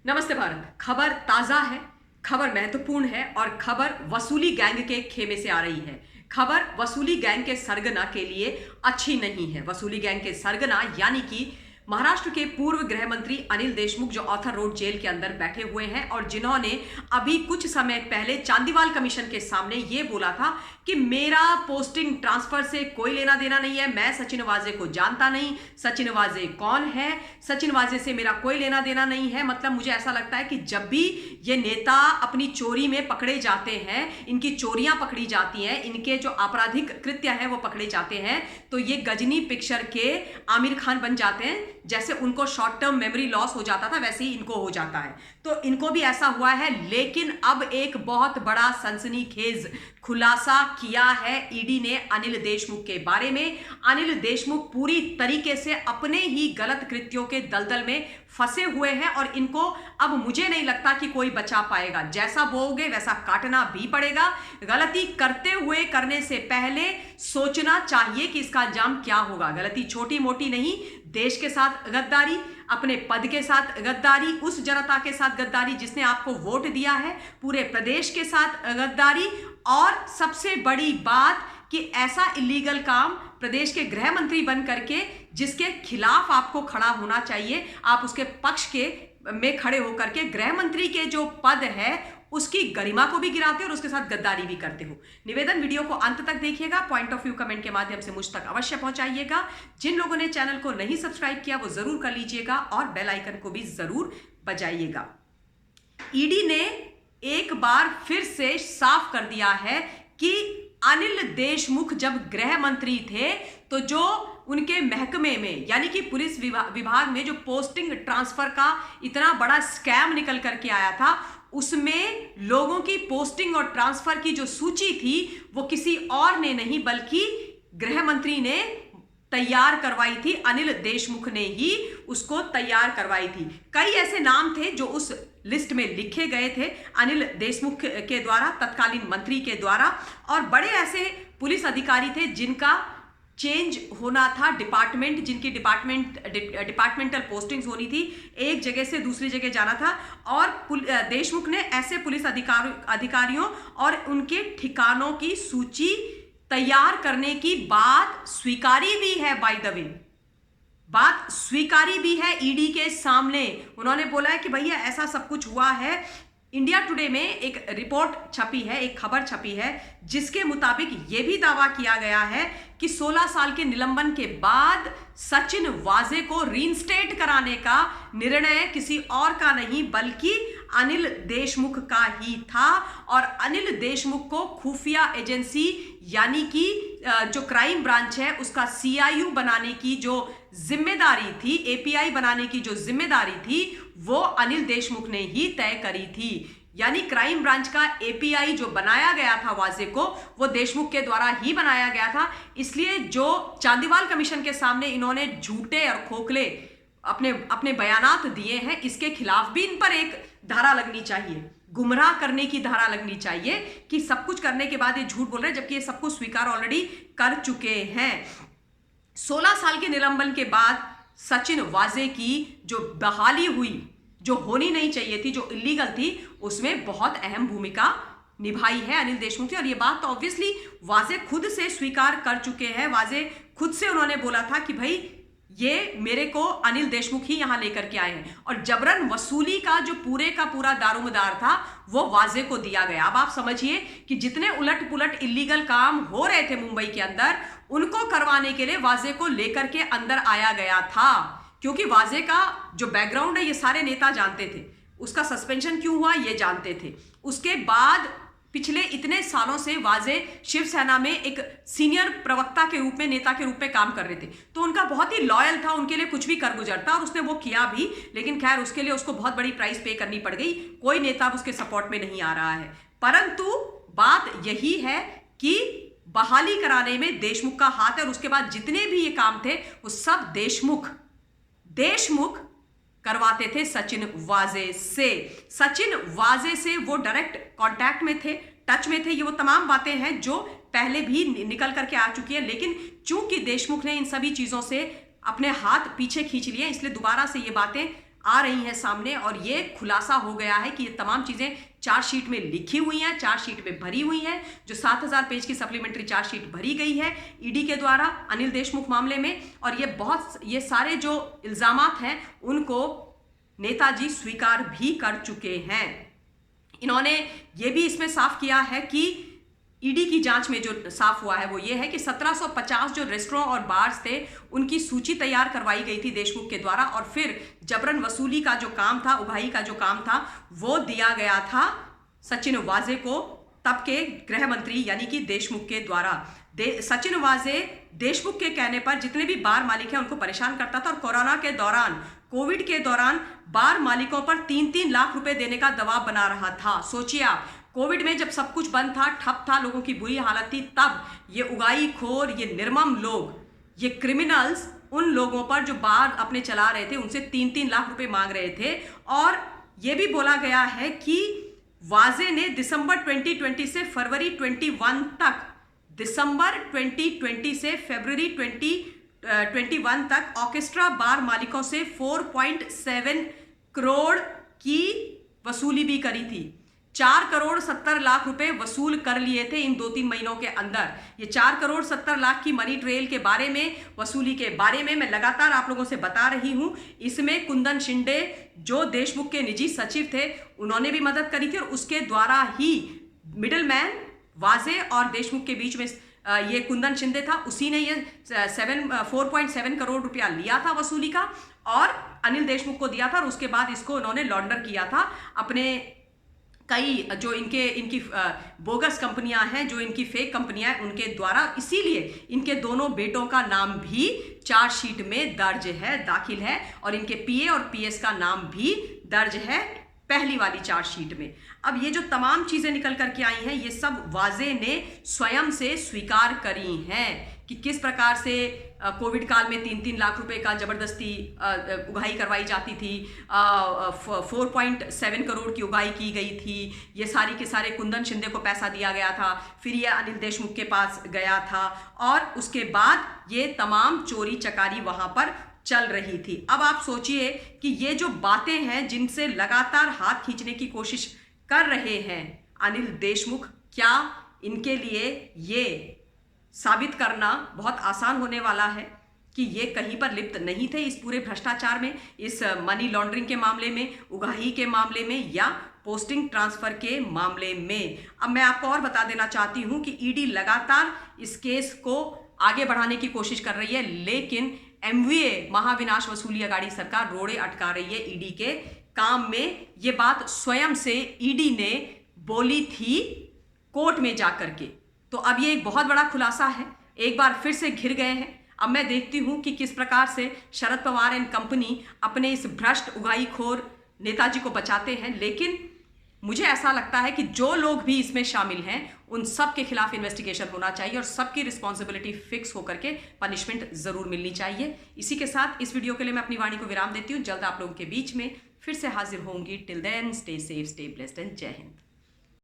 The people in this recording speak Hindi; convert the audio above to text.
नमस्ते भारत। खबर ताजा है, खबर महत्वपूर्ण है और खबर वसूली गैंग के खेमे से आ रही है। खबर वसूली गैंग के सरगना के लिए अच्छी नहीं है। वसूली गैंग के सरगना यानी कि महाराष्ट्र के पूर्व गृह मंत्री अनिल देशमुख जो ऑथर रोड जेल के अंदर बैठे हुए हैं और जिन्होंने अभी कुछ समय पहले चांदीवाल कमीशन के सामने ये बोला था कि मेरा पोस्टिंग ट्रांसफर से कोई लेना देना नहीं है, मैं सचिन वाजे को जानता नहीं, सचिन वाजे कौन है, सचिन वाजे से मेरा कोई लेना देना नहीं है। मतलब मुझे ऐसा लगता है कि जब भी ये नेता अपनी चोरी में पकड़े जाते हैं, इनकी चोरियां पकड़ी जाती हैं, इनके जो आपराधिक कृत्य हैं वो पकड़े जाते हैं, तो ये गजनी पिक्चर के आमिर खान बन जाते हैं। जैसे उनको शॉर्ट टर्म मेमोरी लॉस हो जाता था वैसे ही इनको हो जाता है, तो इनको भी ऐसा हुआ है। लेकिन अब एक बहुत बड़ा सनसनीखेज खुलासा किया है ईडी ने अनिल देशमुख के बारे में। अनिल देशमुख पूरी तरीके से अपने ही गलत कृत्यों के दलदल में फंसे हुए हैं और इनको अब मुझे नहीं लगता कि कोई बचा पाएगा। जैसा बोओगे वैसा काटना भी पड़ेगा। गलती करते हुए करने से पहले सोचना चाहिए कि इसका अंजाम क्या होगा। गलती छोटी मोटी नहीं, देश के साथ गद्दारी, अपने पद के साथ गद्दारी, उस जनता के साथ गद्दारी जिसने आपको वोट दिया है, पूरे प्रदेश के साथ गद्दारी, और सबसे बड़ी बात कि ऐसा इलीगल काम प्रदेश के गृह मंत्री बन करके जिसके खिलाफ आपको खड़ा होना चाहिए, आप उसके पक्ष के में खड़े होकर के गृह मंत्री के जो पद है उसकी गरिमा को भी गिराते हो और उसके साथ गद्दारी भी करते हो। निवेदन, वीडियो को अंत तक देखिएगा, पॉइंट ऑफ व्यू कमेंट के माध्यम से मुझ तक अवश्य पहुंचाइएगा। जिन लोगों ने चैनल को नहीं सब्सक्राइब किया वो जरूर कर लीजिएगा और बेल आइकन को भी जरूर बजाइएगा। ईडी ने एक बार फिर से साफ कर दिया है कि अनिल देशमुख जब गृह मंत्री थे तो जो उनके महकमे में यानी कि पुलिस विभाग में जो पोस्टिंग ट्रांसफर का इतना बड़ा स्कैम निकल करके आया था, उसमें लोगों की पोस्टिंग और ट्रांसफर की जो सूची थी वो किसी और ने नहीं बल्कि गृह मंत्री ने तैयार करवाई थी। अनिल देशमुख ने ही उसको तैयार करवाई थी। कई ऐसे नाम थे जो उस लिस्ट में लिखे गए थे अनिल देशमुख के द्वारा, तत्कालीन मंत्री के द्वारा, और बड़े ऐसे पुलिस अधिकारी थे जिनका चेंज होना था डिपार्टमेंट, जिनकी डिपार्टमेंटल पोस्टिंग्स होनी थी, एक जगह से दूसरी जगह जाना था। और देशमुख ने ऐसे पुलिस अधिकारियों और उनके ठिकानों की सूची तैयार करने की बात स्वीकारी भी है। बाय द वे, बात स्वीकारी भी है ईडी के सामने। उन्होंने बोला है कि भैया ऐसा सब कुछ हुआ है। इंडिया टुडे में एक रिपोर्ट छपी है, एक खबर छपी है जिसके मुताबिक यह भी दावा किया गया है कि 16 साल के निलंबन के बाद सचिन वाजे को रीइंस्टेट कराने का निर्णय किसी और का नहीं बल्कि अनिल देशमुख का ही था। और अनिल देशमुख को खुफिया एजेंसी यानी कि जो क्राइम ब्रांच है उसका सीआईयू बनाने की जो जिम्मेदारी थी, एपीआई बनाने की जो जिम्मेदारी थी, वो अनिल देशमुख ने ही तय करी थी। यानी क्राइम ब्रांच का एपीआई जो बनाया गया था वाजे को, वो देशमुख के द्वारा ही बनाया गया था। इसलिए जो चांदीवाल कमीशन के सामने इन्होंने झूठे और खोखले अपने बयानात दिए हैं, इसके खिलाफ भी इन पर एक धारा लगनी चाहिए, गुमराह करने की धारा लगनी चाहिए कि सब कुछ करने के बाद ये झूठ बोल रहे हैं, जबकि ये सब कुछ स्वीकार ऑलरेडी कर चुके हैं। 16 साल के निलंबन के बाद सचिन वाजे की जो बहाली हुई, जो होनी नहीं चाहिए थी, जो इलीगल थी, उसमें बहुत अहम भूमिका निभाई है अनिल देशमुख ने। और ये बात तो ऑब्वियसली वाजे खुद से स्वीकार कर चुके हैं। वाजे खुद से उन्होंने बोला था कि भाई ये मेरे को अनिल देशमुख ही यहां लेकर के आए हैं, और जबरन वसूली का जो पूरे का पूरा दारोमदार था वो वाजे को दिया गया। अब आप समझिए कि जितने उलट पुलट इलीगल काम हो रहे थे मुंबई के अंदर, उनको करवाने के लिए वाजे को लेकर के अंदर आया गया था। क्योंकि वाजे का जो बैकग्राउंड है ये सारे नेता जानते थे, उसका सस्पेंशन क्यों हुआ ये जानते थे। उसके बाद पिछले इतने सालों से वाजे शिवसेना में एक सीनियर प्रवक्ता के रूप में, नेता के रूप में काम कर रहे थे, तो उनका बहुत ही लॉयल था, उनके लिए कुछ भी कर गुजरता, और उसने वो किया भी। लेकिन खैर उसके लिए उसको बहुत बड़ी प्राइस पे करनी पड़ गई, कोई नेता उसके सपोर्ट में नहीं आ रहा है। परंतु बात यही है कि बहाली कराने में देशमुख का हाथ है, और उसके बाद जितने भी ये काम थे वो सब देशमुख करवाते थे सचिन वाजे से। सचिन वाजे से वो डायरेक्ट कांटेक्ट में थे, टच में थे। ये वो तमाम बातें हैं जो पहले भी निकल करके आ चुकी है, लेकिन चूंकि देशमुख ने इन सभी चीजों से अपने हाथ पीछे खींच लिए, इसलिए दोबारा से ये बातें आ रही हैं सामने और ये खुलासा हो गया है कि ये तमाम चीज़ें चार्जशीट में लिखी हुई हैं, चार्जशीट में भरी हुई हैं। जो 7000 पेज की सप्लीमेंट्री चार्जशीट भरी गई है ईडी के द्वारा अनिल देशमुख मामले में, और ये सारे जो इल्ज़ामात हैं उनको नेताजी स्वीकार भी कर चुके हैं। इन्होंने ये भी इसमें साफ किया है कि ईडी की जांच में जो साफ हुआ है वो ये है कि 1750 जो रेस्टोरेंट और बार्स थे उनकी सूची तैयार करवाई गई थी देशमुख के द्वारा, और फिर जबरन वसूली का जो काम था, उगाही का जो काम था, वो दिया गया था सचिन वाजे को, तब के गृह मंत्री यानी कि देशमुख के द्वारा। सचिन वाजे देशमुख के कहने पर जितने भी बार मालिक हैं उनको परेशान करता था, और कोरोना के दौरान, कोविड के दौरान बार मालिकों पर 3-3 लाख रुपए देने का दबाव बना रहा था। सोचिए आप, कोविड में जब सब कुछ बंद था, ठप था, लोगों की बुरी हालत थी, तब ये उगाई खोर, ये निर्मम लोग, ये क्रिमिनल्स उन लोगों पर जो बार अपने चला रहे थे उनसे 3-3 लाख रुपए मांग रहे थे। और ये भी बोला गया है कि वाजे ने दिसंबर 2020 से फरवरी 21 तक, दिसंबर 2020 से फरवरी 2021 तक ऑर्केस्ट्रा बार मालिकों से 4.7 करोड़ की वसूली भी करी थी। 4 करोड़ 70 लाख रुपए वसूल कर लिए थे इन 2-3 महीनों के अंदर। ये 4 करोड़ 70 लाख की मनी ट्रेल के बारे में, वसूली के बारे में मैं लगातार आप लोगों से बता रही हूं। इसमें कुंदन शिंदे जो देशमुख के निजी सचिव थे उन्होंने भी मदद करी थी, और उसके द्वारा ही मिडलमैन वाजे और देशमुख के बीच में ये कुंदन शिंदे था, उसी ने ये 4.7 करोड़ रुपया लिया था वसूली का और अनिल देशमुख को दिया था, और उसके बाद इसको उन्होंने लॉन्डर किया था अपने कई जो इनकी बोगस कंपनियां हैं, जो इनकी फेक कंपनियां हैं उनके द्वारा। इसीलिए इनके दोनों बेटों का नाम भी चार्जशीट में दर्ज है, दाखिल है, और इनके पीए और पीएस का नाम भी दर्ज है पहली वाली चार्जशीट में। अब ये जो तमाम चीजें निकल करके आई हैं, ये सब वाजे ने स्वयं से स्वीकार करी हैं कि किस प्रकार से कोविड काल में 3-3 लाख रुपए का जबरदस्ती उगाही करवाई जाती थी, 4.7 करोड़ की उगाही की गई थी। ये सारी के सारे कुंदन शिंदे को पैसा दिया गया था, फिर ये अनिल देशमुख के पास गया था, और उसके बाद ये तमाम चोरी चकारी वहां पर चल रही थी। अब आप सोचिए कि ये जो बातें हैं जिनसे लगातार हाथ खींचने की कोशिश कर रहे हैं अनिल देशमुख, क्या इनके लिए ये साबित करना बहुत आसान होने वाला है कि ये कहीं पर लिप्त नहीं थे इस पूरे भ्रष्टाचार में, इस मनी लॉन्ड्रिंग के मामले में, उगाही के मामले में, या पोस्टिंग ट्रांसफर के मामले में। अब मैं आपको और बता देना चाहती हूं कि ईडी लगातार इस केस को आगे बढ़ाने की कोशिश कर रही है, लेकिन एमवीए महाविनाश वसूली अगाड़ी सरकार रोड़े अटका रही है ईडी के काम में। ये बात स्वयं से ईडी ने बोली थी कोर्ट में जाकर के। तो अब ये एक बहुत बड़ा खुलासा है, एक बार फिर से घिर गए हैं। अब मैं देखती हूं कि किस प्रकार से शरद पवार एंड कंपनी अपने इस भ्रष्ट उगाही खोर नेताजी को बचाते हैं, लेकिन मुझे ऐसा लगता है कि जो लोग भी इसमें शामिल हैं उन सब के खिलाफ इन्वेस्टिगेशन होना चाहिए और सबकी रिस्पॉन्सिबिलिटी फिक्स होकर के पनिशमेंट जरूर मिलनी चाहिए। इसी के साथ इस वीडियो के लिए मैं अपनी वाणी को विराम देती हूँ। जल्द आप लोगों के बीच में फिर से हाजिर होंगी। Till then stay safe, stay blessed and Jai Hind.